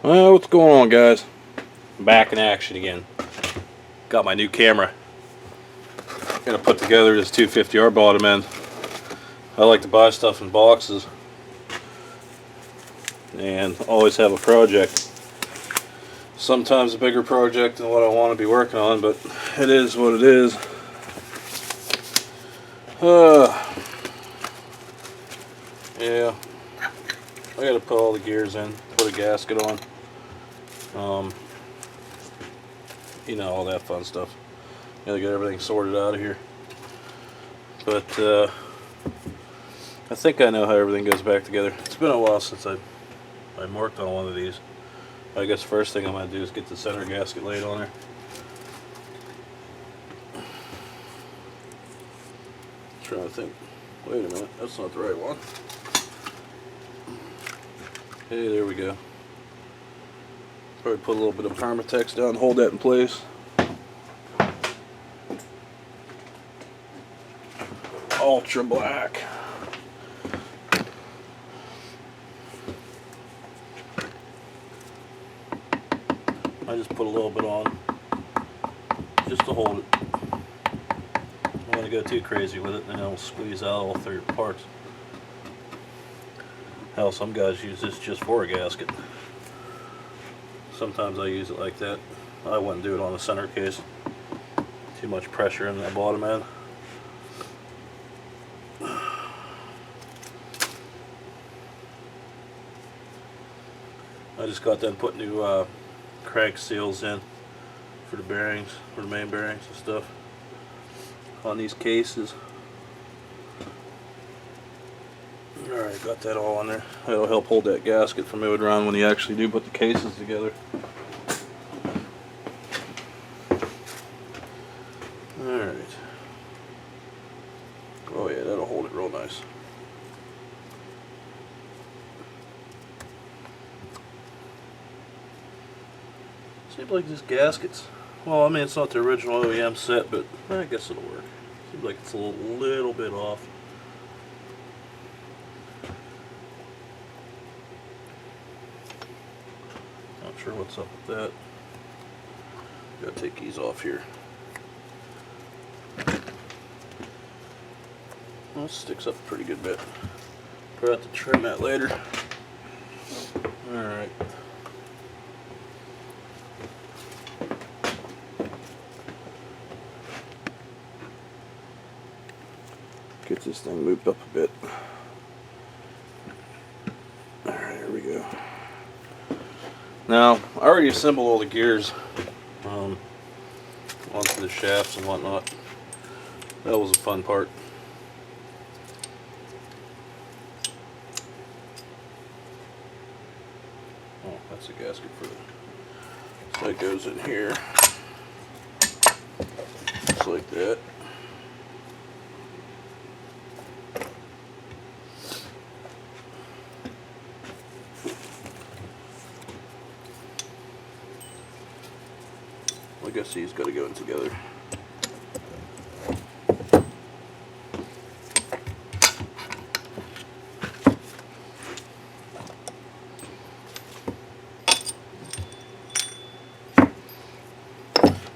Well, what's going on, guys? I'm back in action again. Got my new camera. Gonna put together this 250R bottom end. I like to buy stuff in boxes and always have a project. Sometimes a bigger project than what I want to be working on, but it is what it is. Yeah, I gotta put all the gears in, put a gasket on. You know, all that fun stuff. Gotta get everything sorted out of here. But I think I know how everything goes back together. It's been a while since I worked on one of these. I guess first thing I'm gonna do is get the center gasket laid on there. Trying to think. Wait a minute, that's not the right one. Hey, there we go. Probably put a little bit of Permatex down and hold that in place. Ultra black. I just put a little bit on just to hold it. I don't want to go too crazy with it, and then it'll squeeze out all three parts. Hell, some guys use this just for a gasket. Sometimes I use it like that. I wouldn't do it on the center case. Too much pressure in that bottom end. I just got done putting new crank seals in for the bearings, for the main bearings and stuff on these cases. Alright, got that all on there. That'll help hold that gasket from moving around when you actually do put the cases together. Alright. Oh yeah, that'll hold it real nice. Seems like this gasket's, well, I mean, it's not the original OEM set, but I guess it'll work. Seems like it's a little bit off. Not sure what's up with that. Gotta take these off here. Well, it sticks up a pretty good bit. Probably have to trim that later. Alright. Get this thing moved up a bit. Alright, here we go. Now, I already assembled all the gears onto the shafts and whatnot. That was a fun part. Oh, that's a gasket for the... So that goes in here. Just like that. I guess these got to go in together.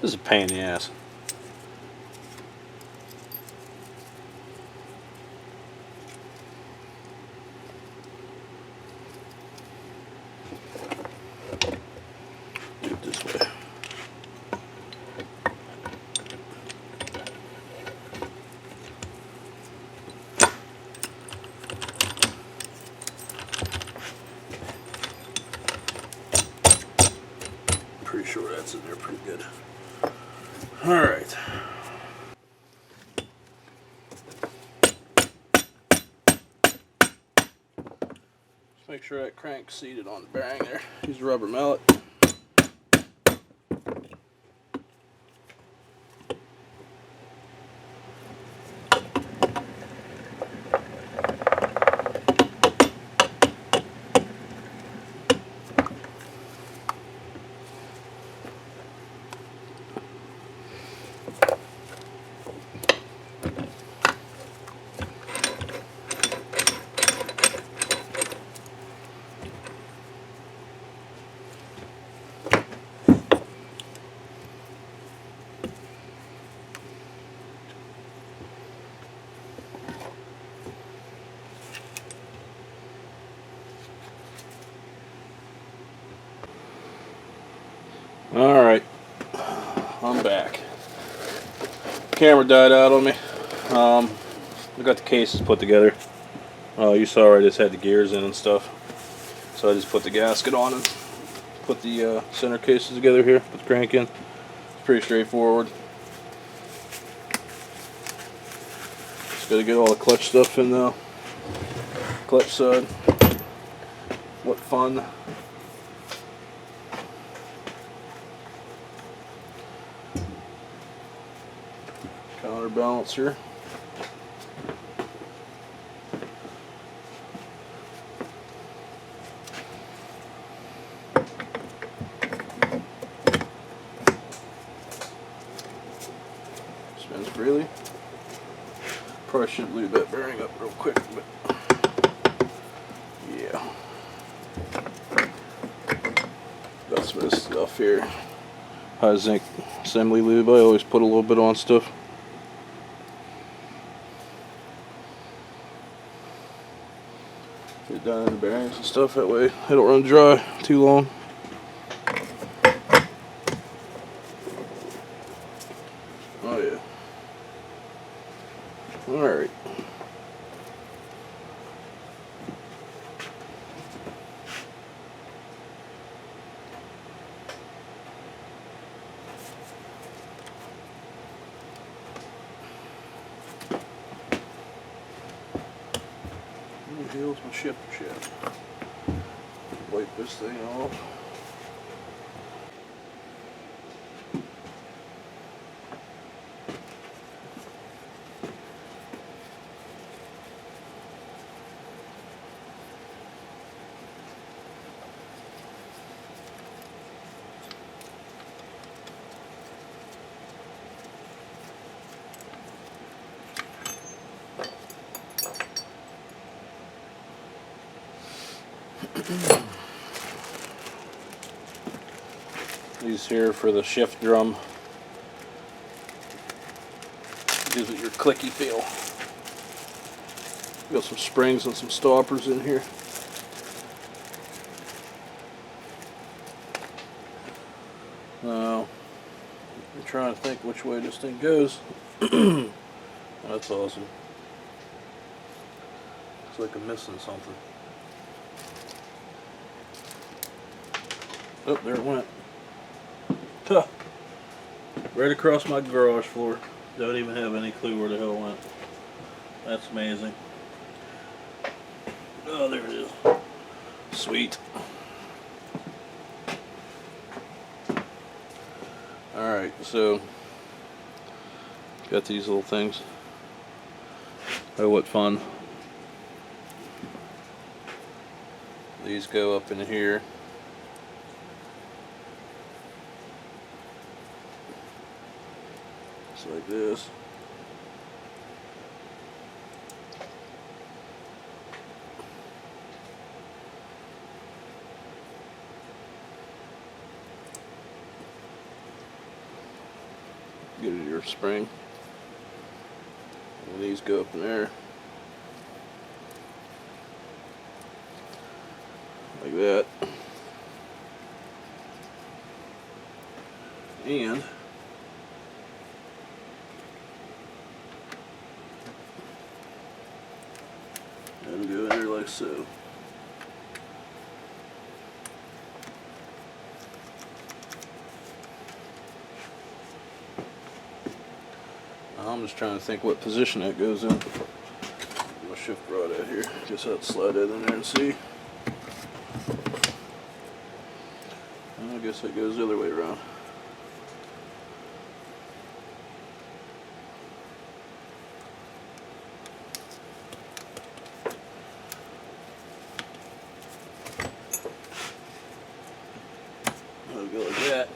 This is a pain in the ass. Do it this way. Pretty sure that's in there pretty good. Alright. Just make sure that crank's seated on the bearing there. Use a rubber mallet. Alright, I'm back. Camera died out on me. I got the cases put together. You saw I just had the gears in and stuff. So I just put the gasket on and put the center cases together here, put the crank in. It's pretty straightforward. Just gotta get all the clutch stuff in the clutch side. What fun. Counterbalancer. Spins freely. Probably should lube that bearing up real quick, but yeah. Got some of this stuff here. High zinc assembly lube. I always put a little bit on stuff. Get it down in the bearings and stuff, that way it don't run dry too long. Oh yeah. Alright. Here's my shifter shaft. Wipe this thing off. These here for the shift drum. Gives it your clicky feel. Got some springs and some stoppers in here. Now, I'm trying to think which way this thing goes. That's awesome. Looks like I'm missing something. Oh, there it went. Huh. Right across my garage floor. Don't even have any clue where the hell it went. That's amazing. Oh, there it is. Sweet. Alright, so got these little things. Oh, what fun. These go up in here. Just like this. Get it to your spring. And these go up in there. Like that. And that'll go in there like so. I'm just trying to think what position that goes in. My shift rod out here. Guess I'll slide that in there and see. I guess that goes the other way around. I'll go like that.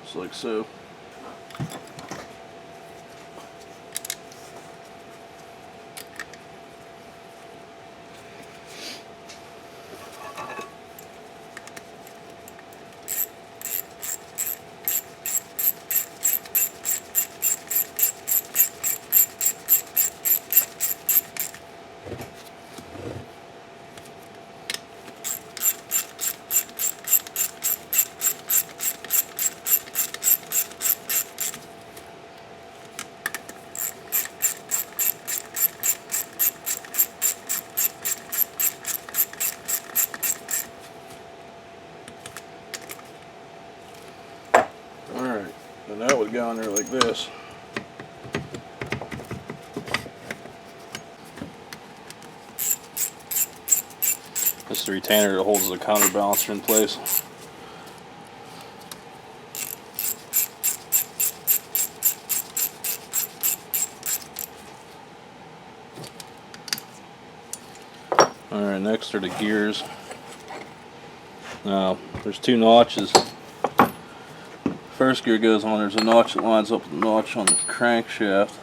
Just like so. And that would go in there like this. This is the retainer that holds the counterbalancer in place. Alright, next are the gears. Now, there's two notches. First gear goes on, there's a notch that lines up with the notch on the crankshaft.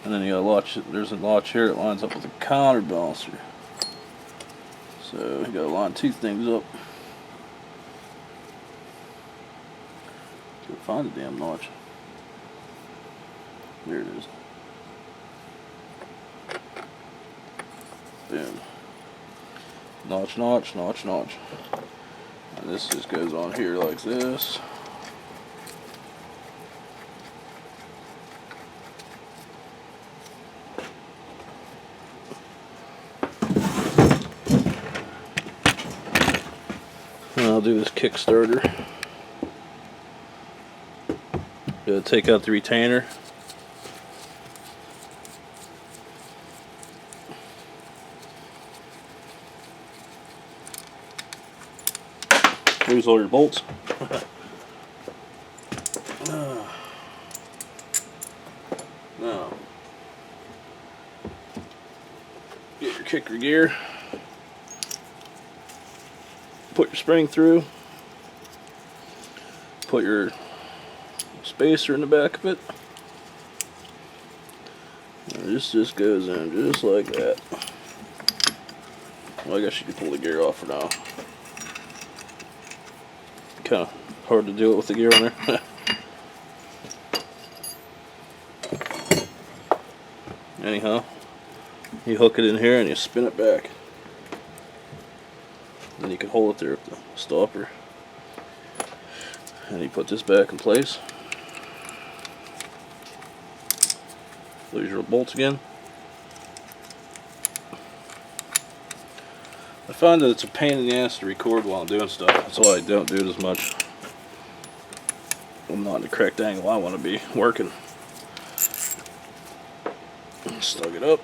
And then you got a notch, there's a notch here that lines up with the counterbalancer. So you gotta line two things up. Gotta find the damn notch. There it is. Boom. Notch, notch, notch, notch. And this just goes on here like this. And I'll do this Kickstarter. Gotta take out the retainer. Lose all your bolts. Now, get your kicker gear. Put your spring through. Put your spacer in the back of it. And this just goes in just like that. Well, I guess you can pull the gear off for now. Kind of hard to do it with the gear on there. Anyhow, you hook it in here and you spin it back. Then you can hold it there with the stopper. And you put this back in place. Lose your bolts again. I find that it's a pain in the ass to record while I'm doing stuff. That's why I don't do it as much. I'm not in the correct angle I want to be working. Snug it up.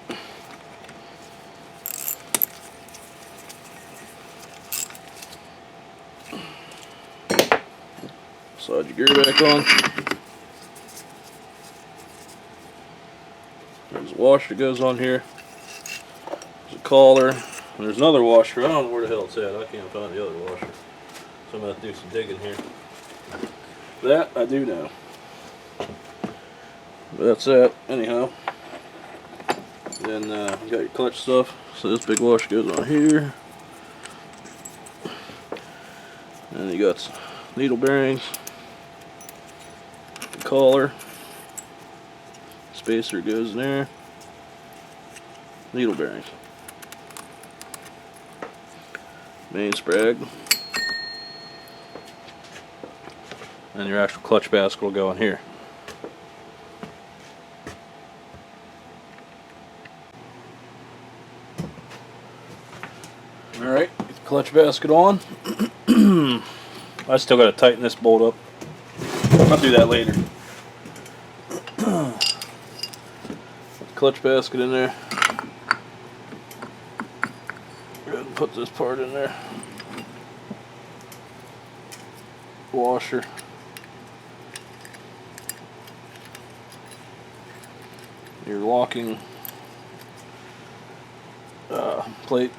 Slide your gear back on. There's a washer that goes on here. There's a collar. And there's another washer. I don't know where the hell it's at. I can't find the other washer. So I'm going to have to do some digging here. That I do know. But that's that. Anyhow. Then you got your clutch stuff. So this big washer goes on here. And you got needle bearings. The collar. Spacer goes in there. Needle bearings. Main sprag, and your actual clutch basket will go in here. Alright, get the clutch basket on. I still got to tighten this bolt up. I'll do that later. Put the clutch basket in there. Go ahead and put this part in there. Washer. Your locking plate.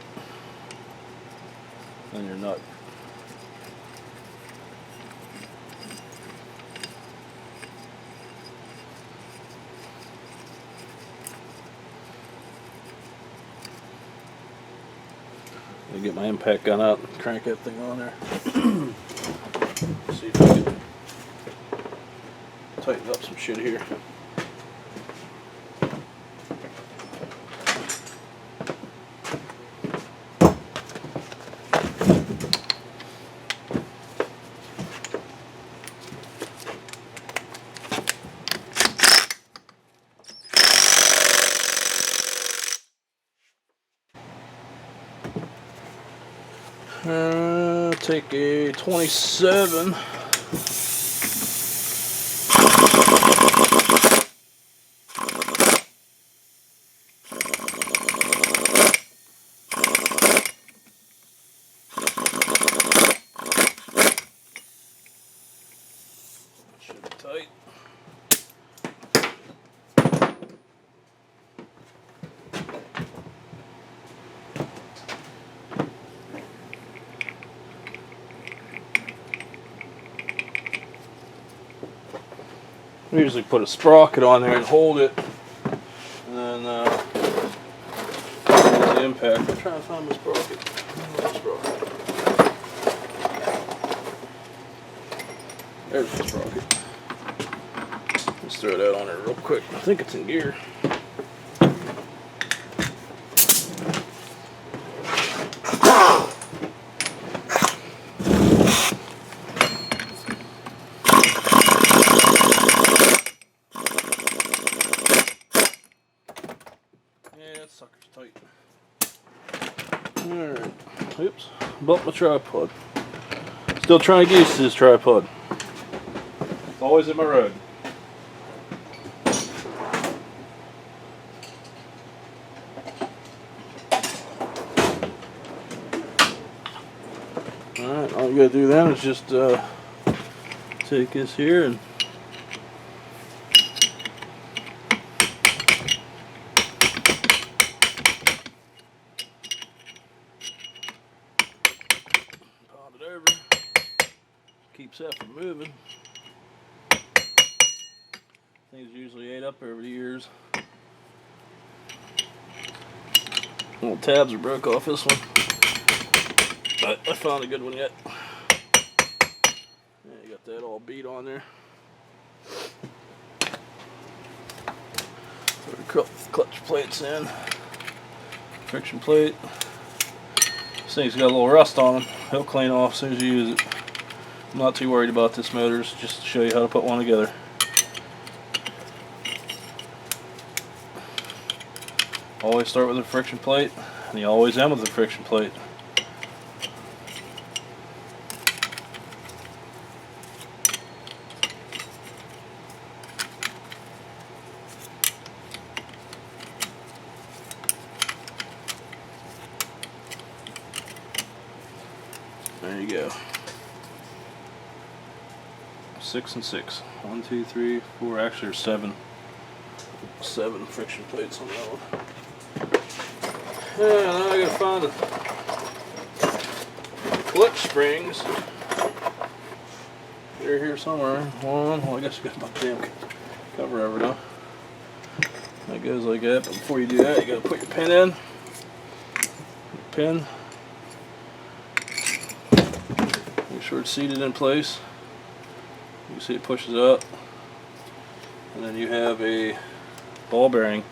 And your nut. I'll get my impact gun out and crank that thing on there. See if I can tighten up some shit here. Take a 27 tight. We usually put a sprocket on there and hold it, and then the impact. I'm trying to find my sprocket. There's the sprocket. Let's throw that on there real quick. I think it's in gear. Yeah, that sucker's tight. Alright. Oops. Bumped my tripod. Still trying to get used to this tripod. It's always in my road. Alright, all you gotta do then is just take this here and pop it over. Keeps that from moving. Things usually ate up over the years. Little tabs are broke off this one, but I found a good one yet. Yeah, you got that all beat on there. Throw the clutch plates in. Friction plate. This thing's got a little rust on them. He'll clean off as soon as you use it. I'm not too worried about this motor, just to show you how to put one together. Always start with a friction plate, and you always end with a friction plate. There you go. 6 and 6. 1, 2, 3, 4. Actually, there's 7. 7 friction plates on that one. Yeah, now I gotta find the clutch springs. They're here somewhere. One. Well, I guess you got my damn cover over now. That goes like that. But before you do that, you gotta put your pin in. Pin. Make sure it's seated in place. You can see it pushes up, and then you have a ball bearing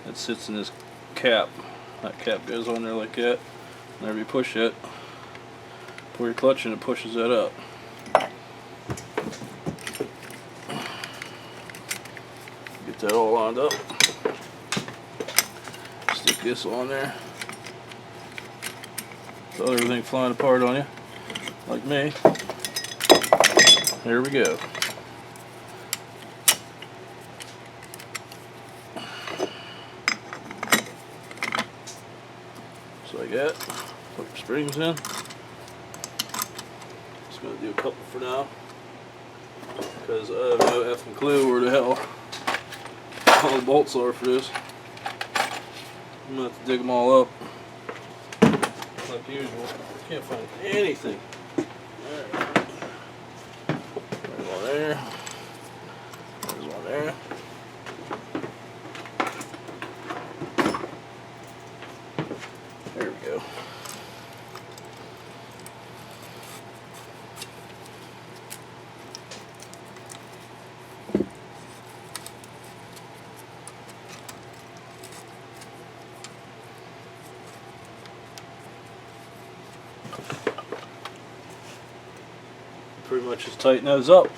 that sits in this cap. That cap goes on there like that. Whenever you push it, pull your clutch and it pushes that up. Get that all lined up. Stick this on there. So everything flying apart on you, like me. There we go. So like that. Put your springs in. Just gonna do a couple for now, because I have no effing clue where the hell all the bolts are for this. I'm gonna have to dig them all up, like usual. Can't find anything. Alright. There's one there. There's one there. There we go. Pretty much just tighten those up.